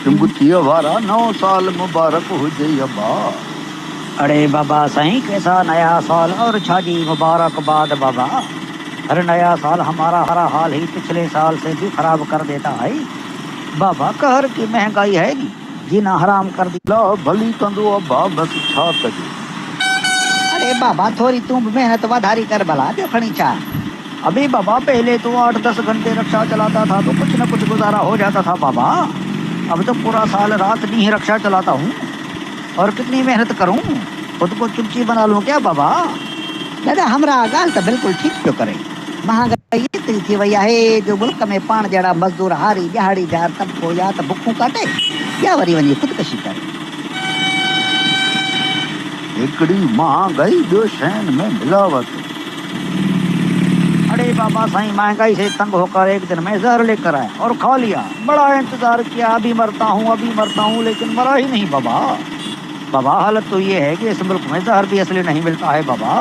चुंगती वारा 9 साल मुबारक हो जाए अब्बा। अरे बाबा सही कैसा नया साल और छाजी मुबारकबाद बाबा। हर नया साल हमारा हरा हाल ही पिछले साल से भी खराब कर देता है बाबा। कहर की महंगाई है जीना हराम कर दी। ला भली कंदो अब्बा, बस छा कजे। अरे बाबा थोड़ी तू मेहनत वधारी कर भला जो खणी चा। अभी बाबा पहले तो 8-10 घंटे रक्षा चलाता था तो कुछ न कुछ गुजारा हो जाता था बाबा। अब तो पूरा साल रात नहीं रक्षा चलाता हूँ और कितनी मेहनत करूँ, खुद को चुपची बना लूँ क्या बाबा। दादा हमरा गाल तो बिल्कुल ठीक क्यों करे। महंगाई इतनी थी भैया है जो मुल्क में पान जड़ा मजदूर हारी दिहाड़ी जार तब को या तो भुखों काटे या वरी वनी खुदकशी करे। एकड़ी महंगाई जो शहन में मिलावट। अरे बाबा साईं महंगाई से तंग होकर एक दिन में जहर लेकर आया और खा लिया। बड़ा इंतजार किया, अभी मरता हूँ लेकिन मरा ही नहीं बाबा। बाबा हालत तो ये है कि इस मुल्क में जहर भी असली नहीं मिलता है बाबा।